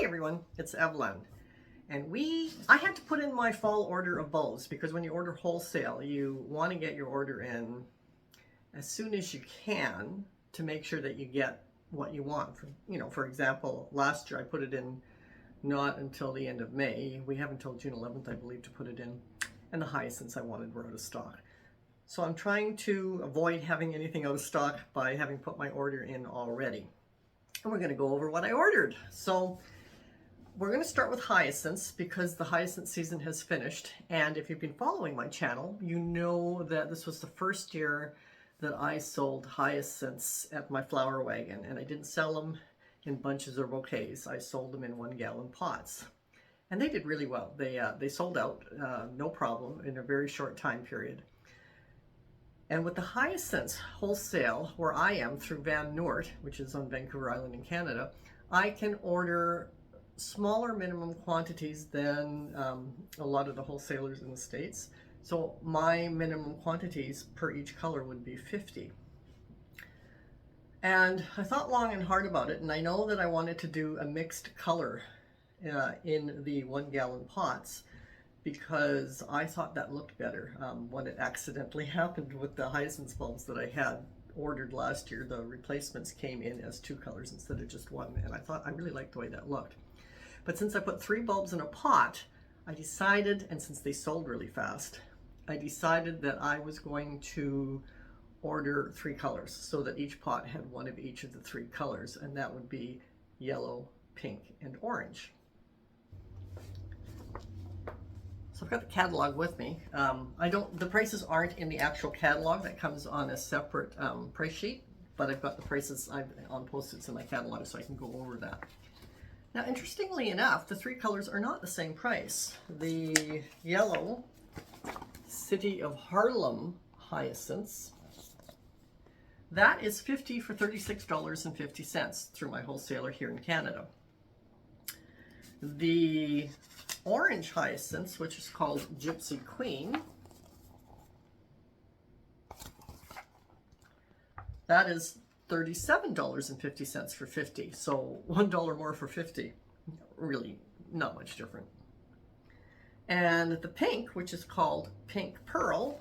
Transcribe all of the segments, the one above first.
Hey everyone, it's Evelyn. And I had to put in my fall order of bulbs because when you order wholesale, you want to get your order in as soon as you can to make sure that you get what you want. For example, last year I put it in not until the end of May. We have until June 11th, I believe, to put it in. And the hyacinths I wanted were out of stock. So I'm trying to avoid having anything out of stock by having put my order in already. And we're going to go over what I ordered. So we're going to start with hyacinths because the hyacinth season has finished. And if you've been following my channel, you know that this was the first year that I sold hyacinths at my flower wagon. And I didn't sell them in bunches or bouquets. I sold them in 1-gallon pots. And they did really well. They sold out, no problem, in a very short time period. And with the hyacinths wholesale, where I am through Van Noort, which is on Vancouver Island in Canada, I can order smaller minimum quantities than a lot of the wholesalers in the States. So my minimum quantities per each color would be 50. And I thought long and hard about it, and I know that I wanted to do a mixed color in the 1-gallon pots, because I thought that looked better. When it accidentally happened with the hyacinth bulbs that I had ordered last year, the replacements came in as 2 colors instead of just 1, and I thought I really liked the way that looked. But since I put 3 bulbs in a pot, I decided, and since they sold really fast, I decided that I was going to order 3 colors so that each pot had one of each of the 3 colors, and that would be yellow, pink, and orange. So I've got the catalog with me. The prices aren't in the actual catalog. That comes on a separate price sheet, but I've got the prices on Post-its in my catalog so I can go over that. Now, interestingly enough, the 3 colors are not the same price. The yellow City of Harlem hyacinths, that is 50 for $36.50 through my wholesaler here in Canada. The orange hyacinths, which is called Gypsy Queen, that is $37.50 for 50. So $1 more for 50. Really not much different. And the pink, which is called Pink Pearl,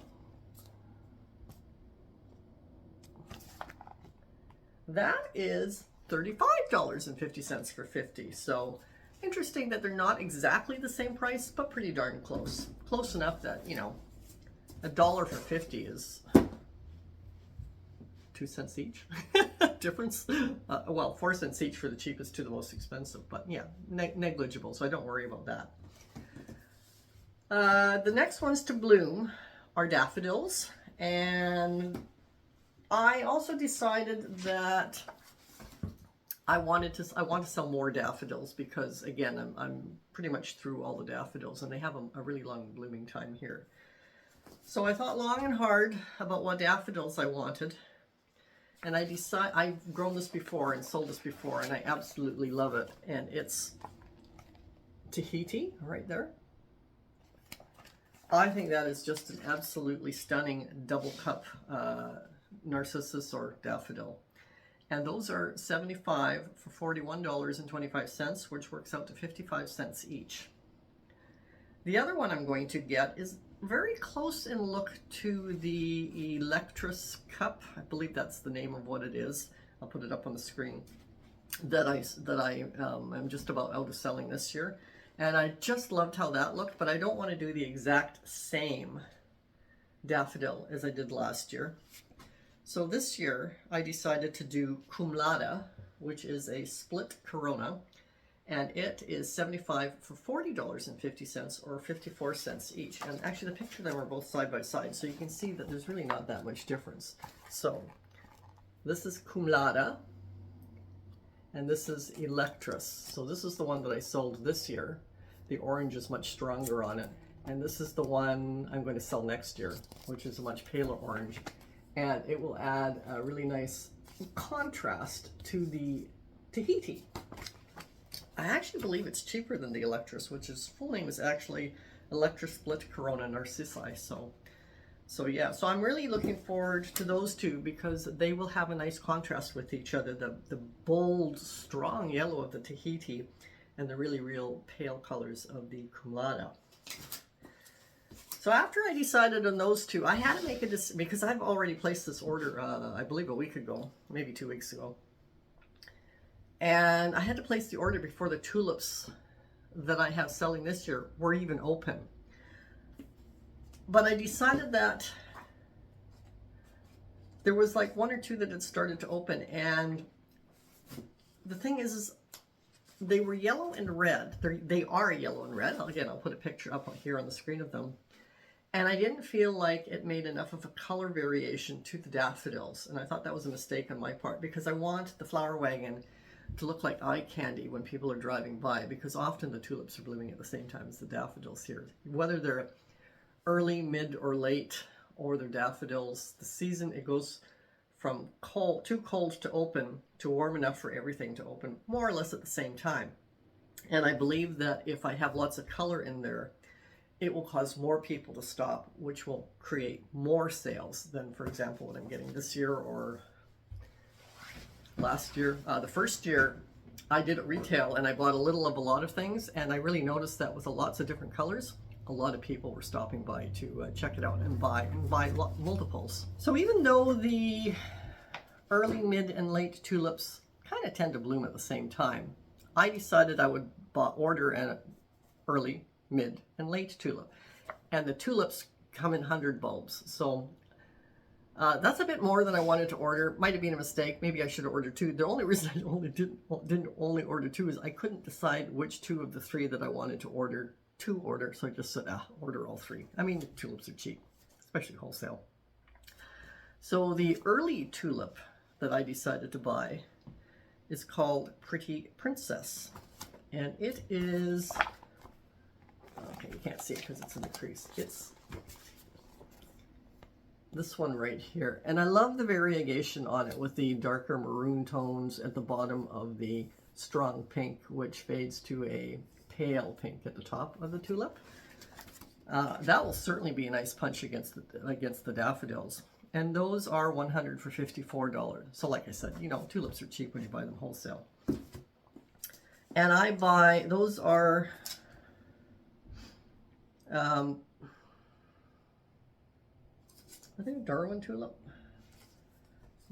that is $35.50 for 50. So interesting that they're not exactly the same price, but pretty darn close. Close enough that, $1 for 50 is 2 cents each difference. Well, 4 cents each for the cheapest to the most expensive, but yeah, negligible, so I don't worry about that. The next ones to bloom are daffodils, and I also decided that I want to sell more daffodils because, again, I'm pretty much through all the daffodils, and they have a really long blooming time here. So I thought long and hard about what daffodils I wanted, and I've grown this before and sold this before, and I absolutely love it. And it's Tahiti right there. I think that is just an absolutely stunning double cup narcissus or daffodil. And those are 75 for $41.25, which works out to 55 cents each. The other one I'm going to get is very close in look to the Electress cup. I believe that's the name of what it is. I'll put it up on the screen. That I am just about out of selling this year. And I just loved how that looked, but I don't want to do the exact same daffodil as I did last year. So this year I decided to do Cum Laude, which is a split corona, and it is 75 for $40.50 or 54 cents each. And actually the picture of them are both side by side, so you can see that there's really not that much difference. So this is Cum Laude, and this is Electress. So this is the one that I sold this year. The orange is much stronger on it. And this is the one I'm going to sell next year, which is a much paler orange. And it will add a really nice contrast to the Tahiti. I actually believe it's cheaper than the Electress, which its full name is actually Electress Split Corona Narcissi. So yeah, so I'm really looking forward to those two because they will have a nice contrast with each other. The bold, strong yellow of the Tahiti and the really real pale colors of the Cumulata. So after I decided on those two, I had to make a decision because I've already placed this order, I believe a week ago, maybe 2 weeks ago. And I had to place the order before the tulips that I have selling this year were even open. But I decided that there was like 1 or 2 that had started to open. And the thing is they were yellow and red. They are yellow and red. Again, I'll put a picture up here on the screen of them. And I didn't feel like it made enough of a color variation to the daffodils. And I thought that was a mistake on my part because I want the flower wagon to look like eye candy when people are driving by, because often the tulips are blooming at the same time as the daffodils here. Whether they're early, mid, or late, or they're daffodils, the season, it goes from cold, too cold to open to warm enough for everything to open, more or less at the same time. And I believe that if I have lots of color in there, it will cause more people to stop, which will create more sales than, for example, what I'm getting this year or last year. The first year I did it retail and I bought a little of a lot of things, and I really noticed that with lots of different colors, a lot of people were stopping by to check it out and buy multiples. So even though the early, mid, and late tulips kind of tend to bloom at the same time, I decided I would order an early, mid, and late tulip. And the tulips come in 100 bulbs. So that's a bit more than I wanted to order. Might have been a mistake. Maybe I should have ordered 2. The only reason I didn't only order 2 is I couldn't decide which 2 of the 3 that I wanted to order. So I just said, order all 3. I mean, tulips are cheap, especially wholesale. So the early tulip that I decided to buy is called Pretty Princess. And it is, okay, you can't see it because it's in the crease. It's this one right here. And I love the variegation on it with the darker maroon tones at the bottom of the strong pink, which fades to a pale pink at the top of the tulip. That will certainly be a nice punch against the daffodils. And those are 100 for $54. So like I said, you know, tulips are cheap when you buy them wholesale. And I buy, those are, I think Darwin tulip.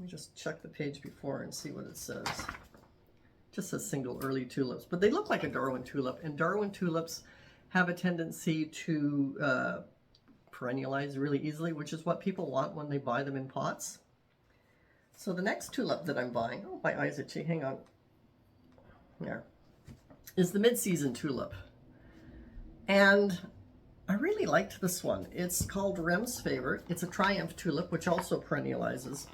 Let me just check the page before and see what it says. Just says single early tulips, but they look like a Darwin tulip, and Darwin tulips have a tendency to perennialize really easily, which is what people want when they buy them in pots. So the next tulip that I'm buying, oh, my eyes itchy, hang on, there, is the mid-season tulip. And I really liked this one. It's called Rem's Favorite. It's a Triumph tulip, which also perennializes,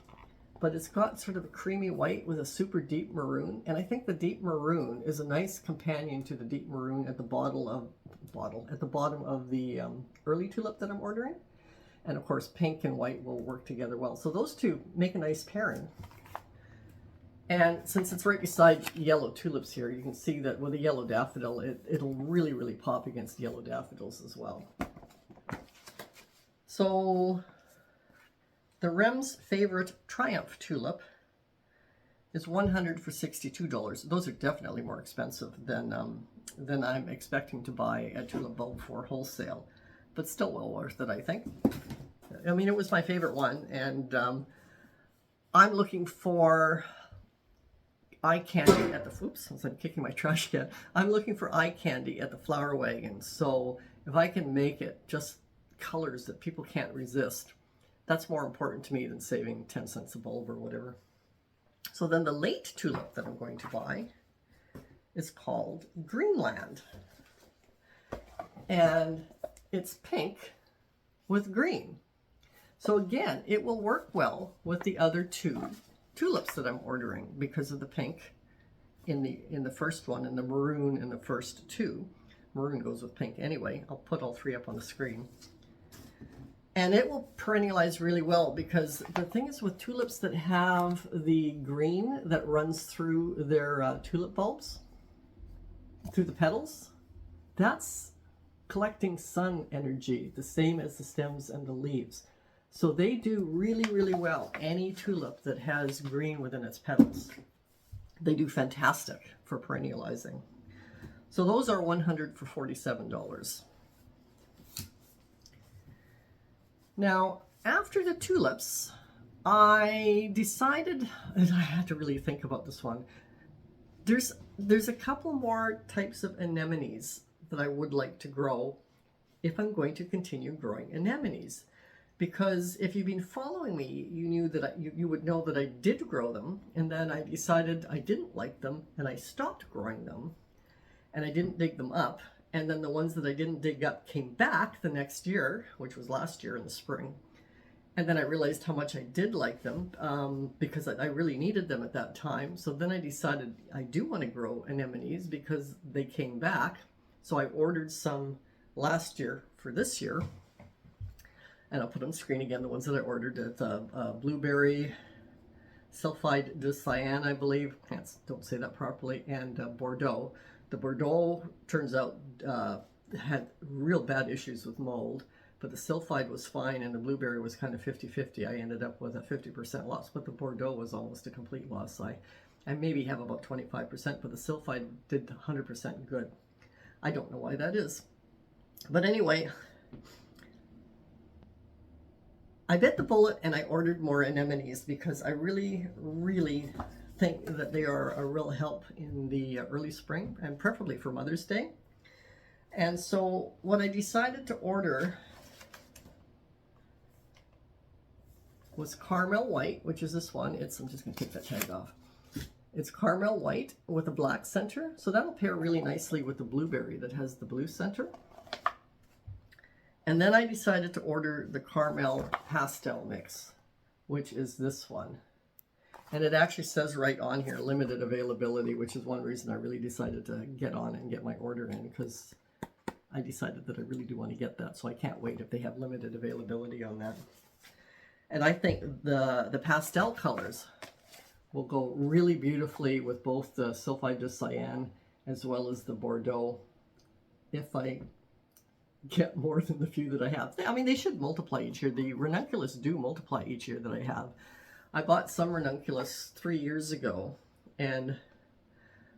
but it's got sort of a creamy white with a super deep maroon. And I think the deep maroon is a nice companion to the deep maroon at the bottom of the early tulip that I'm ordering. And of course, pink and white will work together well. So those two make a nice pairing. And since it's right beside yellow tulips here, you can see that with a yellow daffodil, it'll really, really pop against yellow daffodils as well. So the Rem's Favorite Triumph tulip is 100 for $62. Those are definitely more expensive than I'm expecting to buy a tulip bulb for wholesale, but still well worth it, I think. I mean, it was my favorite one, and I'm looking for eye candy at the, oops, since I'm kicking my trash can, I'm looking for eye candy at the flower wagon. So if I can make it just colors that people can't resist, that's more important to me than saving 10 cents a bulb or whatever. So then the late tulip that I'm going to buy is called Greenland. And it's pink with green. So again, it will work well with the other 2 tulips that I'm ordering because of the pink in the first one and the maroon in the first 2. Maroon goes with pink anyway. I'll put all 3 up on the screen. And it will perennialize really well, because the thing is with tulips that have the green that runs through their tulip bulbs, through the petals, that's collecting sun energy, the same as the stems and the leaves. So they do really, really well. Any tulip that has green within its petals, they do fantastic for perennializing. So those are 100 for $47. Now, after the tulips, I decided, and I had to really think about this one, there's a couple more types of anemones that I would like to grow if I'm going to continue growing anemones. Because if you've been following me, you knew that you would know that I did grow them, and then I decided I didn't like them, and I stopped growing them, and I didn't dig them up. And then the ones that I didn't dig up came back the next year, which was last year in the spring. And then I realized how much I did like them because I really needed them at that time. So then I decided I do want to grow anemones because they came back. So I ordered some last year for this year. And I'll put on screen again the ones that I ordered at blueberry, sulfide de cyan, I believe. Don't say that properly. And Bordeaux. The Bordeaux, turns out, had real bad issues with mold. But the sulfide was fine, and the blueberry was kind of 50-50. I ended up with a 50% loss, but the Bordeaux was almost a complete loss. I maybe have about 25%, but the sulfide did 100% good. I don't know why that is. But anyway, I bit the bullet and I ordered more anemones because I really, really think that they are a real help in the early spring, and preferably for Mother's Day. And so what I decided to order was caramel white, which is this one. I'm just going to take that tag off. It's caramel white with a black center. So that'll pair really nicely with the blueberry that has the blue center. And then I decided to order the caramel pastel mix, which is this one. And it actually says right on here, limited availability, which is one reason I really decided to get on and get my order in, because I decided that I really do want to get that. So I can't wait if they have limited availability on that. And I think the pastel colors will go really beautifully with both the sulfide de cyan as well as the Bordeaux, if I get more than the few that I have. I mean, they should multiply each year. The ranunculus do multiply each year that I have. I bought some ranunculus 3 years ago, and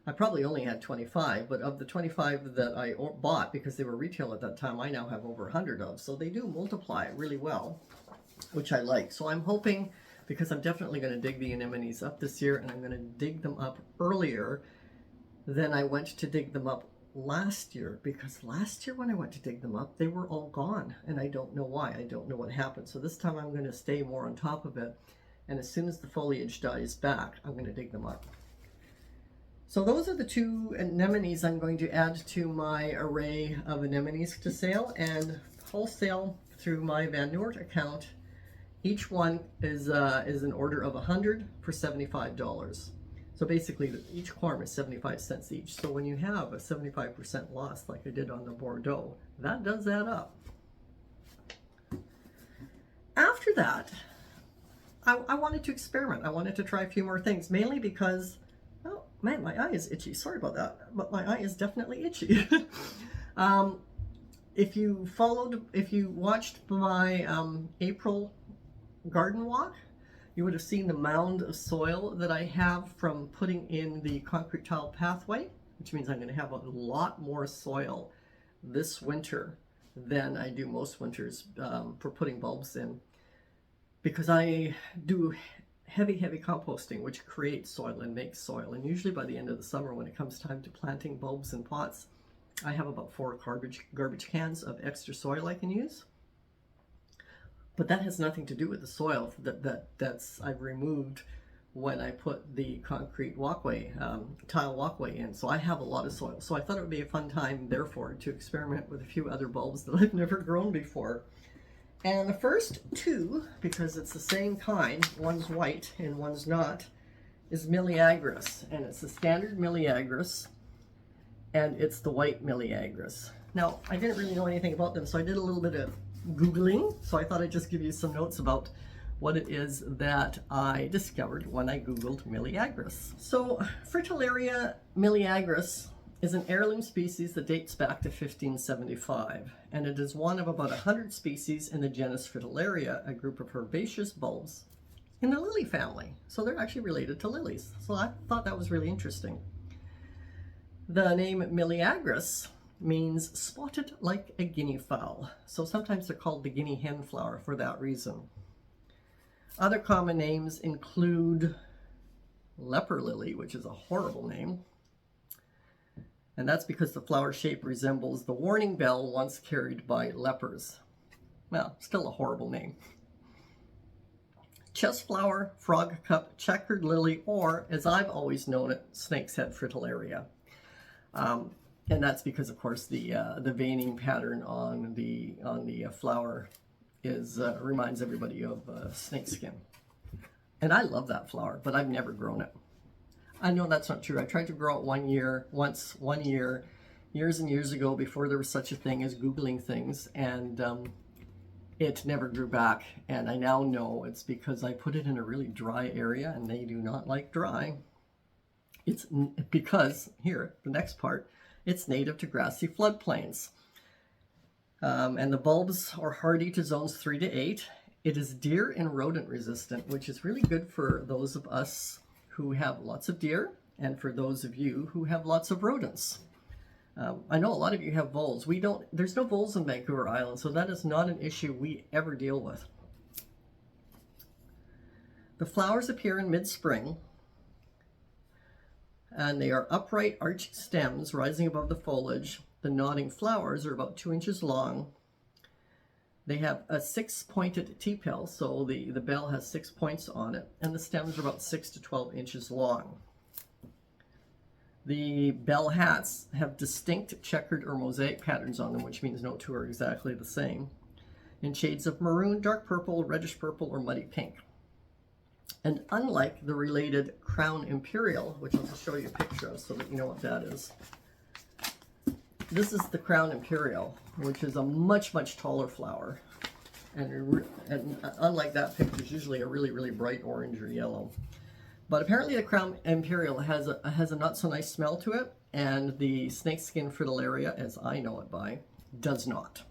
I probably only had 25, but of the 25 that I bought, because they were retail at that time, I now have over 100 of. So they do multiply really well, which I like. So I'm hoping, because I'm definitely going to dig the anemones up this year, and I'm going to dig them up earlier than I went to dig them up last year, because last year when I went to dig them up, they were all gone, and I don't know why. I don't know what happened. So this time I'm going to stay more on top of it, and as soon as the foliage dies back, I'm going to dig them up. So those are the two anemones I'm going to add to my array of anemones to sale, and wholesale through my Van Noort account. Each one is an order of 100 for $75. So basically each quorum is 75 cents each. So when you have a 75% loss like I did on the Bordeaux, that does add up. After that, I wanted to experiment. I wanted to try a few more things, mainly because, oh man, my eye is itchy. Sorry about that, but my eye is definitely itchy. If you watched my April garden walk, you would have seen the mound of soil that I have from putting in the concrete tile pathway, which means I'm going to have a lot more soil this winter than I do most winters for putting bulbs in, because I do heavy composting, which creates soil and makes soil. And usually by the end of the summer, when it comes time to planting bulbs in pots, I have about 4 garbage cans of extra soil I can use. But that has nothing to do with the soil that's I've removed when I put the concrete walkway, tile walkway in. So I have a lot of soil. So I thought it would be a fun time, therefore, to experiment with a few other bulbs that I've never grown before. And the first two, because it's the same kind, one's white and one's not, is Meleagris. And it's the standard Meleagris, and it's the white Meleagris. Now, I didn't really know anything about them, so I did a little bit of Googling. So I thought I'd just give you some notes about what it is that I discovered when I Googled Meleagris. So Fritillaria Meleagris is an heirloom species that dates back to 1575, and it is one of about 100 species in the genus Fritillaria, a group of herbaceous bulbs in the lily family. So they're actually related to lilies. So I thought that was really interesting. The name Meleagris means spotted like a guinea fowl. So sometimes they're called the guinea hen flower for that reason. Other common names include leper lily, which is a horrible name. And that's because the flower shape resembles the warning bell once carried by lepers. Well, still a horrible name. Chest flower, frog cup, checkered lily, or as I've always known it, snake's head fritillaria. And that's because, of course, the veining pattern on the flower reminds everybody of snake skin. And I love that flower, but I've never grown it. I know that's not true. I tried to grow it one year, years and years ago, before there was such a thing as Googling things, and it never grew back. And I now know it's because I put it in a really dry area, and they do not like dry. It's because, here, the next part, it's native to grassy floodplains. And the bulbs are hardy to zones 3 to 8. It is deer and rodent resistant, which is really good for those of us who have lots of deer and for those of you who have lots of rodents. I know a lot of you have voles. There's no voles in Vancouver Island, so that is not an issue we ever deal with. The flowers appear in mid-spring, and they are upright arched stems rising above the foliage. The nodding flowers are about 2 inches long. They have a 6-pointed T-pill, so the bell has 6 points on it, and the stems are about 6 to 12 inches long. The bell hats have distinct checkered or mosaic patterns on them, which means no two are exactly the same, in shades of maroon, dark purple, reddish purple, or muddy pink. And unlike the related Crown Imperial, which I'll just show you a picture of so that you know what that is, this is the Crown Imperial, which is a much, much taller flower. And unlike that picture, it's usually a really, really bright orange or yellow. But apparently the Crown Imperial has a not so nice smell to it, and the snakeskin fritillaria, as I know it by, does not.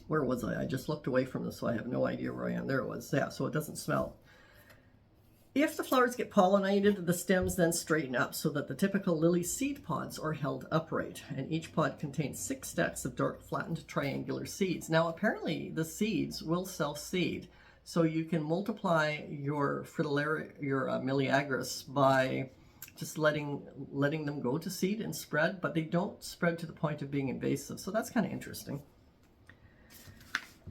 Where was I? I just looked away from this, so I have no idea where I am. There it was. Yeah, so it doesn't smell. If the flowers get pollinated, the stems then straighten up so that the typical lily seed pods are held upright, and each pod contains 6 stacks of dark flattened triangular seeds. Now apparently the seeds will self-seed, so you can multiply your fritillaria, your Meleagris, by just letting them go to seed and spread, but they don't spread to the point of being invasive, so that's kind of interesting.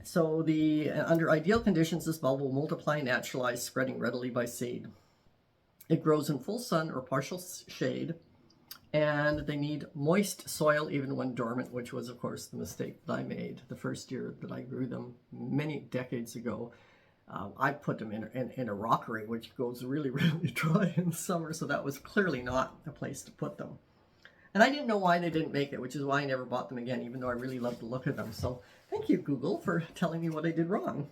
So under ideal conditions, this bulb will multiply and naturalize, spreading readily by seed. It grows in full sun or partial shade, and they need moist soil even when dormant, which was, of course, the mistake that I made the first year that I grew them many decades ago. I put them in a rockery, which goes really, really dry in the summer, so that was clearly not a place to put them. And I didn't know why they didn't make it, which is why I never bought them again, even though I really love the look of them. So thank you, Google, for telling me what I did wrong.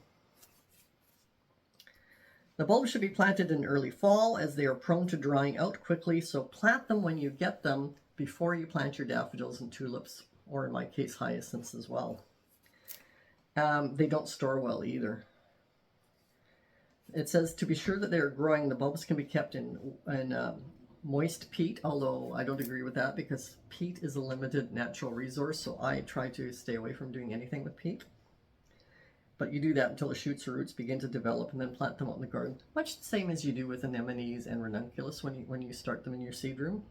The bulbs should be planted in early fall, as they are prone to drying out quickly, so plant them when you get them before you plant your daffodils and tulips, or in my case, hyacinths as well. They don't store well either. It says to be sure that they are growing, the bulbs can be kept in moist peat, although I don't agree with that because peat is a limited natural resource, so I try to stay away from doing anything with peat. But you do that until the shoots or roots begin to develop, and then plant them out in the garden, much the same as you do with anemones and ranunculus when you start them in your seed room.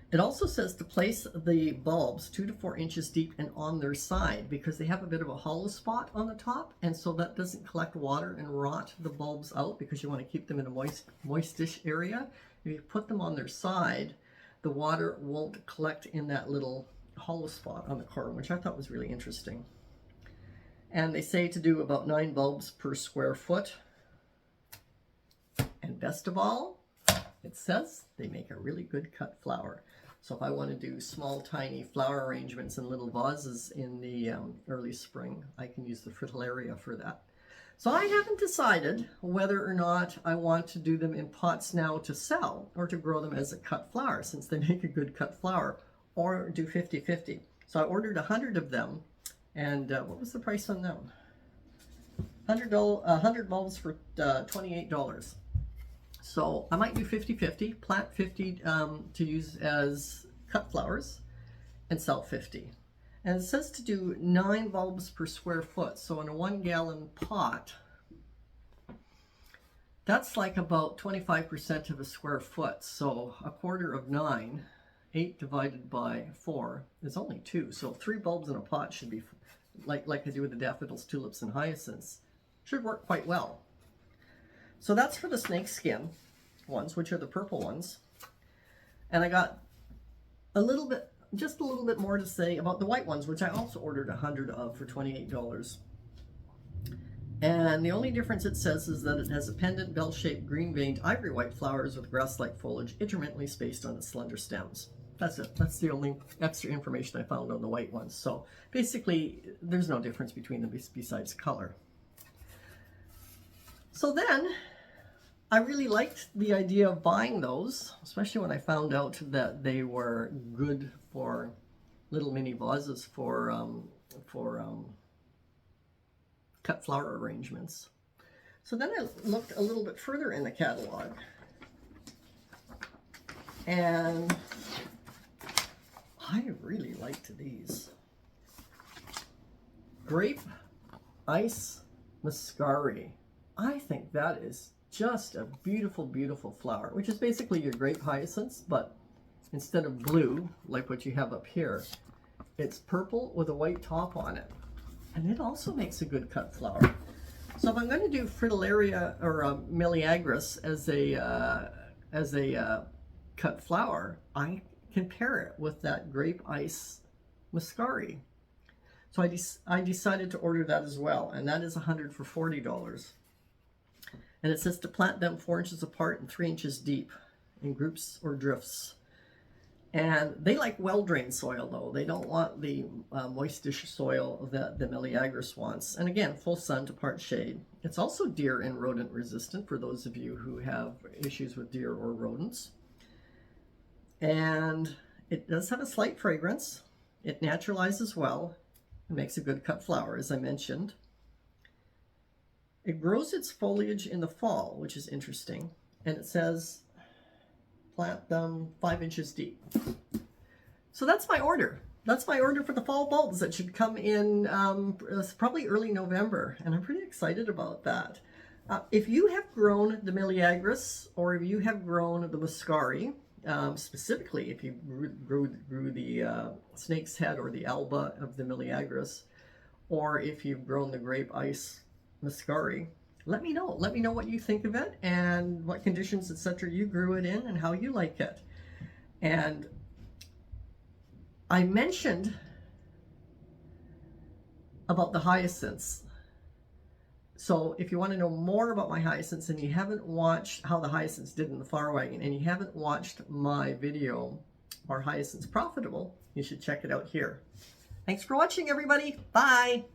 It also says to place the bulbs 2 to 4 inches deep and on their side, because they have a bit of a hollow spot on the top, and so that doesn't collect water and rot the bulbs out, because you want to keep them in a moistish area. If you put them on their side, the water won't collect in that little hollow spot on the corner, which I thought was really interesting. And they say to do about 9 bulbs per square foot. And best of all, it says they make a really good cut flower. So if I want to do small, tiny flower arrangements in little vases in the early spring, I can use the fritillaria for that. So I haven't decided whether or not I want to do them in pots now to sell, or to grow them as a cut flower, since they make a good cut flower, or do 50-50. So I ordered 100 of them, and what was the price on them? 100 bulbs for $28. So I might do 50-50, plant 50 to use as cut flowers and sell 50. And it says to do 9 bulbs per square foot. So in a 1-gallon pot, that's like about 25% of a square foot. So a quarter of 9, 8 divided by 4 is only 2. So 3 bulbs in a pot should be, like I do with the daffodils, tulips, and hyacinths, should work quite well. So that's for the snake skin ones, which are the purple ones. And I got just a little bit more to say about the white ones, which I also ordered 100 of for $28. And the only difference it says is that it has a pendant, bell-shaped, green-veined, ivory white flowers with grass-like foliage intermittently spaced on its slender stems. That's it. That's the only extra information I found on the white ones. So basically, there's no difference between them besides color. So then, I really liked the idea of buying those, especially when I found out that they were good for little mini vases for cut flower arrangements. So then I looked a little bit further in the catalog, and I really liked these. Grape Ice Muscari. I think that is just a beautiful, beautiful flower, which is basically your grape hyacinths, but instead of blue, like what you have up here, it's purple with a white top on it. And it also makes a good cut flower. So if I'm going to do fritillaria or meleagris as a cut flower, I can pair it with that Grape Ice Muscari. So I decided to order that as well, and that is 100 for $40. And it says to plant them 4 inches apart and 3 inches deep in groups or drifts. And they like well-drained soil, though. They don't want the moistish soil that the meleagris wants. And again, full sun to part shade. It's also deer and rodent resistant for those of you who have issues with deer or rodents. And it does have a slight fragrance. It naturalizes well. It makes a good cut flower, as I mentioned. It grows its foliage in the fall, which is interesting. And it says plant them 5 inches deep. So that's my order. That's my order for the fall bulbs that should come in probably early November. And I'm pretty excited about that. If you have grown the meleagris, or if you have grown the muscari, specifically if you grew the snake's head or the alba of the meleagris, or if you've grown the Grape Ice Muscari, let me know. Let me know what you think of it and what conditions, etc. you grew it in and how you like it. And I mentioned about the hyacinths. So if you want to know more about my hyacinths and you haven't watched how the hyacinths did in the flower wagon, and you haven't watched my video, Are Hyacinths Profitable?, you should check it out here. Thanks for watching, everybody. Bye.